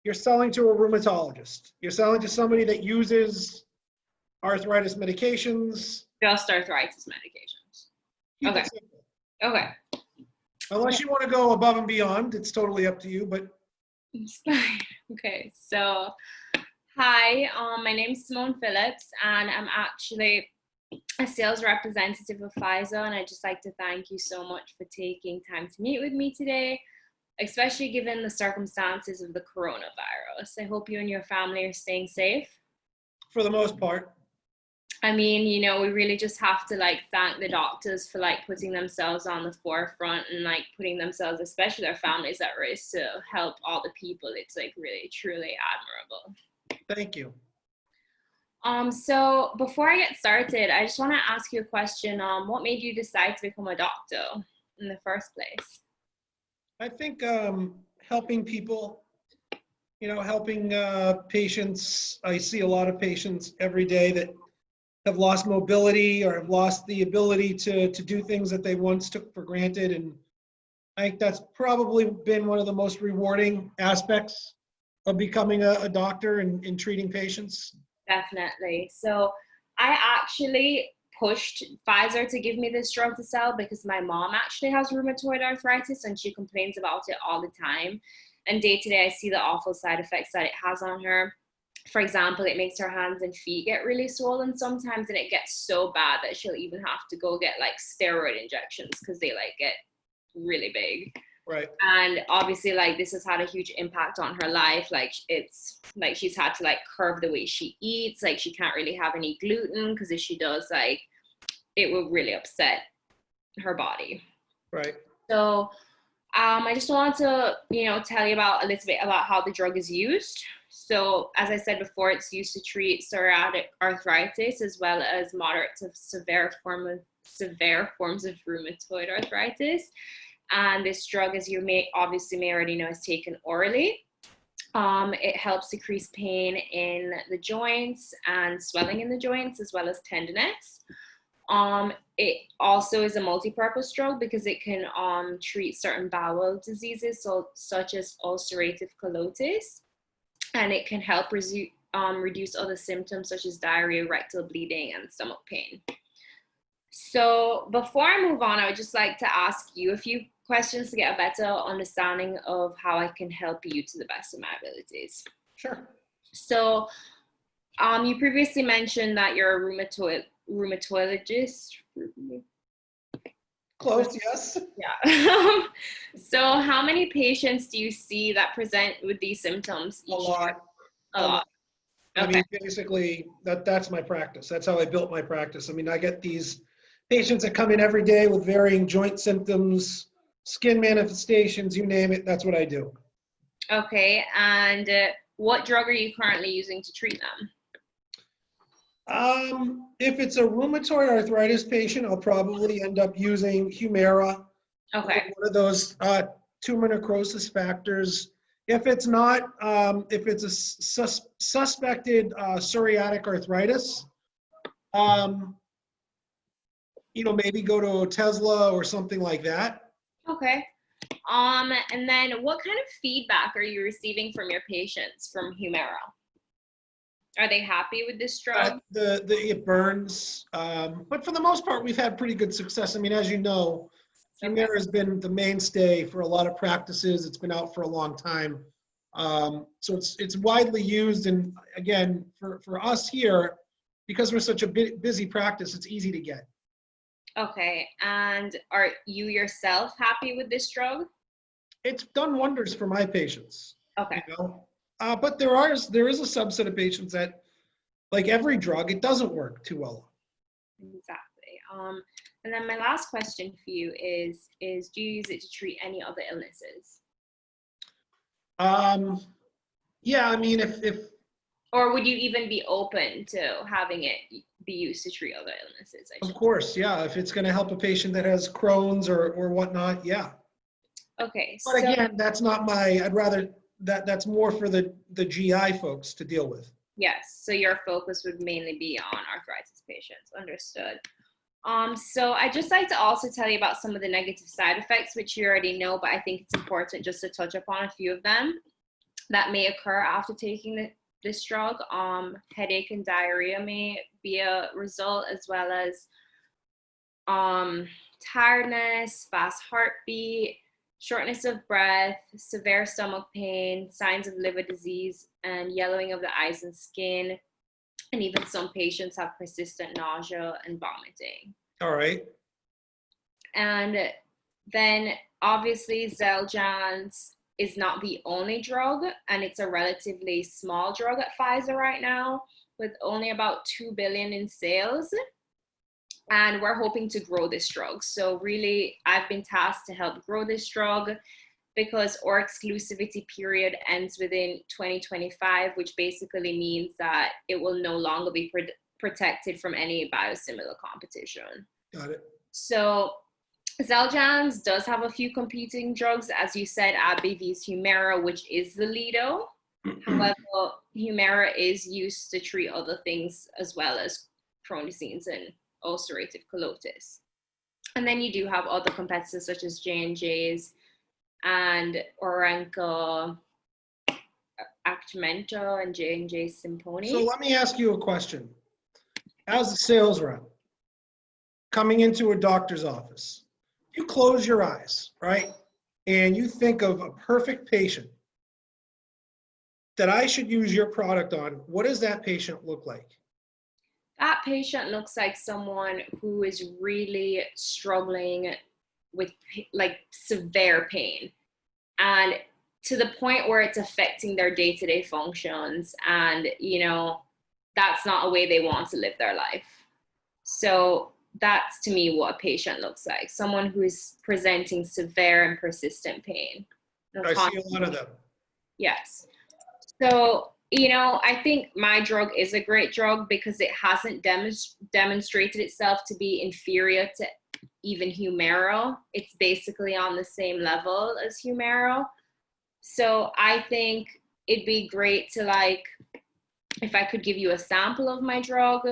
You're selling to a rheumatologist. You're selling to somebody that uses arthritis medications. Just arthritis medications. Keep Okay. it simple. Okay. Unless you want to go above and beyond, it's totally up to you, but It's fine. Okay, so hi, my name is Simone Phillips, and I'm actually a sales representative of Pfizer, and I'd just like to thank you so much for taking time to meet with me today, especially given the circumstances of the coronavirus. I hope you and your family are staying safe. for the most part. I mean, you know, we really just have to thank the doctors for putting themselves on the forefront and putting themselves, especially their families, at risk to help all the people. It's really, truly admirable. Thank you. So before I get started, I just want to ask you a question. What made you decide to become a doctor in the first place? I think helping people, helping patients. I see a lot of patients every day that have lost mobility or have lost the ability to do things that they once took for granted. And I think that's probably been one of the most rewarding aspects of becoming a doctor and in treating patients. Definitely. So I actually pushed Pfizer to give me this drug to sell because my mom actually has rheumatoid arthritis and she complains about it all the time. And day to day, I see the awful side effects that it has on her. For example, it makes her hands and feet get really swollen sometimes, and it gets so bad that she'll even have to go get steroid injections because they get really big. Right. And obviously this has had a huge impact on her life. It's she's had to curb the way she eats. She can't really have any gluten because if she does, it will really upset her body. Right. So I just want to tell you about a little bit about how the drug is used. So as I said before, it's used to treat psoriatic arthritis as well as moderate to severe forms of rheumatoid arthritis. And this drug, as you may already know, is taken orally. It helps decrease pain in the joints and swelling in the joints, as well as tenderness. It also is a multi-purpose drug because it can treat certain bowel diseases, such as ulcerative colitis, and it can help reduce other symptoms such as diarrhea, rectal bleeding, and stomach pain. So before I move on, I would just like to ask you a few questions to get a better understanding of how I can help you to the best of my abilities. Sure. So you previously mentioned that you're a rheumatologist. Close, yes. Yeah. So how many patients do you see that present with these symptoms each A lot. A lot. I Okay. mean, basically, that's my practice. That's how I built my practice. I mean, I get these patients that come in every day with varying joint symptoms, skin manifestations, you name it. That's what I do. Okay. And what drug are you currently using to treat them? If it's a rheumatoid arthritis patient, I'll probably end up using Humira. Okay. One of those tumor necrosis factors. If it's not, if it's a suspected psoriatic arthritis, maybe go to Tesla or something like that. Okay. And then what kind of feedback are you receiving from your patients from Humira? Are they happy with this drug? It burns, but for the most part, we've had pretty good success. I mean, as you know, Humira has been the mainstay for a lot of practices. It's been out for a long time. So it's widely used. And again, for us here, because we're such a busy practice, it's easy to get. Okay. And are you yourself happy with this drug? It's done wonders for my patients. Okay. But there is a subset of patients that, like every drug, it doesn't work too well. Exactly. And then my last question for you is do you use it to treat any other illnesses? Yeah, I mean, if or would you even be open to having it be used to treat other illnesses? Of course, yeah. If it's going to help a patient that has Crohn's or whatnot, yeah. Okay. But again, that's not I'd rather, that's more for the GI folks to deal with. Yes, so your focus would mainly be on arthritis patients. Understood. So I'd just like to also tell you about some of the negative side effects, which you already know, but I think it's important just to touch upon a few of them. that may occur after taking this drug. Headache and diarrhea may be a result, as well as tiredness, fast heartbeat, shortness of breath, severe stomach pain, signs of liver disease, and yellowing of the eyes and skin. And even some patients have persistent nausea and vomiting. All right. And then obviously Xeljanz is not the only drug, and it's a relatively small drug at Pfizer right now with only about 2 billion in sales. And we're hoping to grow this drug. So really, I've been tasked to help grow this drug because our exclusivity period ends within 2025, which basically means that it will no longer be protected from any biosimilar competition. Got it. So Xeljanz does have a few competing drugs, as you said, AbbVie vs Humira, which is the Lido. However, Humira is used to treat other things as well as Crohn's disease and ulcerative colitis. And then you do have other competitors such as J&J's and Orenco, Actimento, and J&J Simponi. So let me ask you a question. As a sales rep, coming into a doctor's office, you close your eyes, right? And you think of a perfect patient that I should use your product on. What does that patient look like? That patient looks like someone who is really struggling with like severe pain, and to the point where it's affecting their day-to-day functions, and that's not a way they want to live their life. So that's, to me, what a patient looks like: someone who is presenting severe and persistent pain. I see a lot of them. Yes. So I think my drug is a great drug because it hasn't demonstrated itself to be inferior to even Humira. It's basically on the same level as Humira. So I think it'd be great to, like, if I could give you a sample of my drug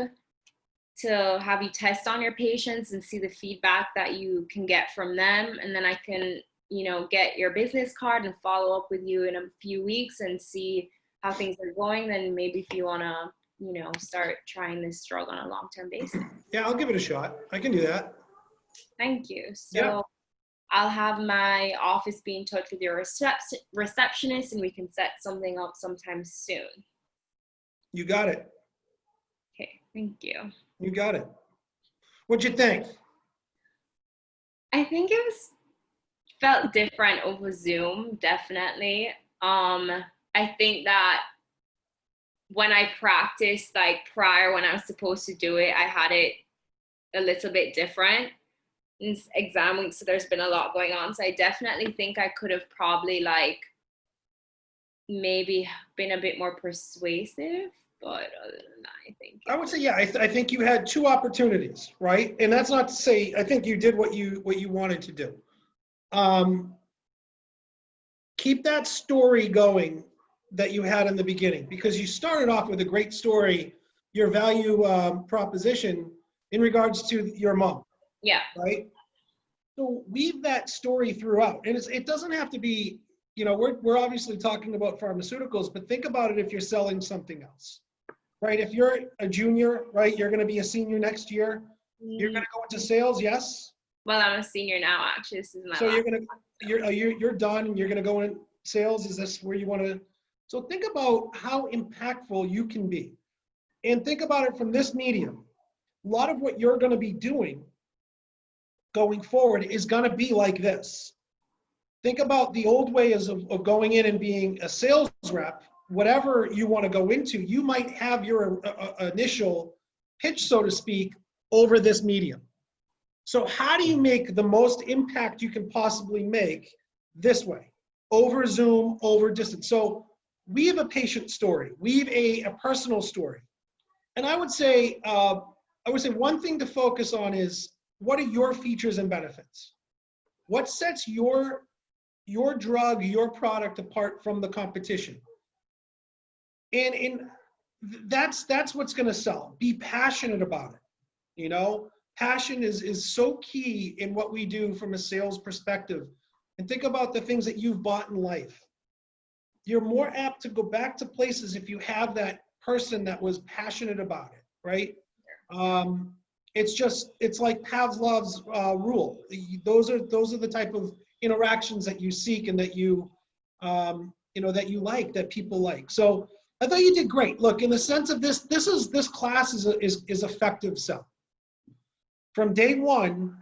to have you test on your patients and see the feedback that you can get from them. And then I can, get your business card and follow up with you in a few weeks and see how things are going. Then maybe if you want to, start trying this drug on a long-term basis. Yeah, I'll give it a shot. I can do that. Thank you. So yeah. I'll have my office be in touch with your receptionist, and we can set something up sometime soon. You got it. Okay, thank you. You got it. What'd you think? I think it felt different over Zoom, definitely. I think that when I practiced, like prior, when I was supposed to do it, I had it a little bit different. It's exam week, so there's been a lot going on. So I definitely think I could have probably maybe been a bit more persuasive. But other than that, I would say, yeah, I think you had two opportunities, right? And that's not to say, I think you did what you wanted to do. Keep that story going that you had in the beginning, because you started off with a great story, your value proposition in regards to your mom. Yeah. Right? So weave that story throughout. And it doesn't have to be, we're obviously talking about pharmaceuticals, but think about it if you're selling something else. Right? If you're a junior, right, you're going to be a senior next year. You're going to go into sales, yes? Well, I'm a senior now, actually. This is my so you're done and you're going to go in sales. Is this where you want to? So think about how impactful you can be. And think about it from this medium. A lot of what you're going to be doing going forward is going to be like this. Think about the old ways of going in and being a sales rep. Whatever you want to go into, you might have your initial pitch, so to speak, over this medium. So how do you make the most impact you can possibly make this way? Over Zoom, over distance. So weave a patient story, weave a personal story. And I would say one thing to focus on is, what are your features and benefits? What sets your drug, your product apart from the competition? And that's what's going to sell. Be passionate about it. Passion is so key in what we do from a sales perspective. And think about the things that you've bought in life. you're more apt to go back to places if you have that person that was passionate about it, right? It's like Pavlov's rule. Those are the type of interactions that you seek and that that you like, that people like. So I thought you did great. Look, in the sense of this class is effective selling. From day one,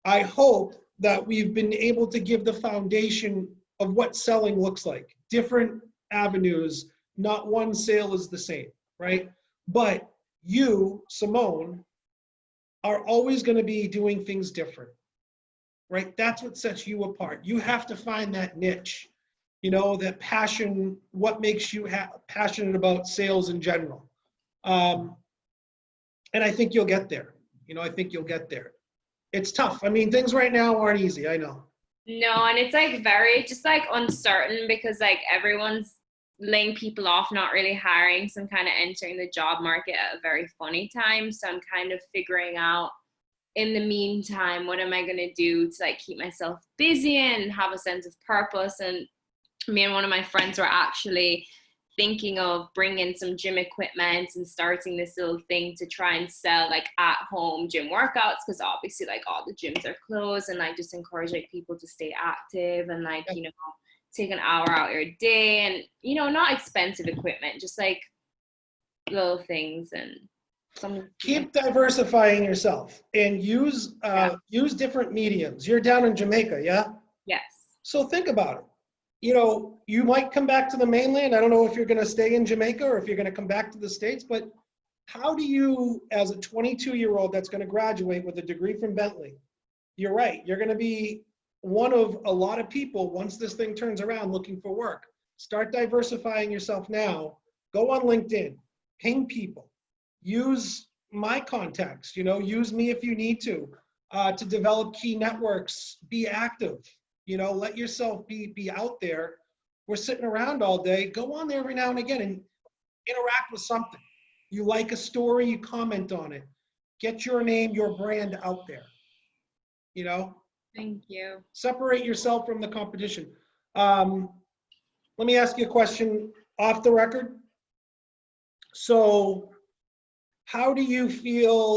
I hope that we've been able to give the foundation of what selling looks like. Different avenues, not one sale is the same, right? But you, Simone, are always going to be doing things different, right? That's what sets you apart. You have to find that niche, that passion, what makes you passionate about sales in general. And I think you'll get there. I think you'll get there. It's tough. I mean, things right now aren't easy. I know. No, and it's like very just like uncertain because like everyone's laying people off, not really hiring. So I'm kind of entering the job market at a very funny time. So I'm kind of figuring out in the meantime, what am I going to do to like keep myself busy and have a sense of purpose? And me and one of my friends were actually thinking of bringing some gym equipment and starting this little thing to try and sell like at home gym workouts, because obviously like all the gyms are closed, and like just encourage like people to stay active and like take an hour out your day, and not expensive equipment, just like little things and some. Keep diversifying yourself and use different mediums. You're down in Jamaica, yeah? Yes. So think about it. You might come back to the mainland. I don't know if you're going to stay in Jamaica or if you're going to come back to the States, but how do you, as a 22-year-old that's going to graduate with a degree from Bentley, you're right, you're going to be one of a lot of people once this thing turns around looking for work. Start diversifying yourself now. Go on LinkedIn, ping people, use my contacts, use me if you need to develop key networks, be active. Let yourself be out there. We're sitting around all day. Go on there every now and again and interact with something. You like a story, you comment on it. Get your name, your brand out there. Thank you. Separate yourself from the competition. Let me ask you a question off the record. So how do you feel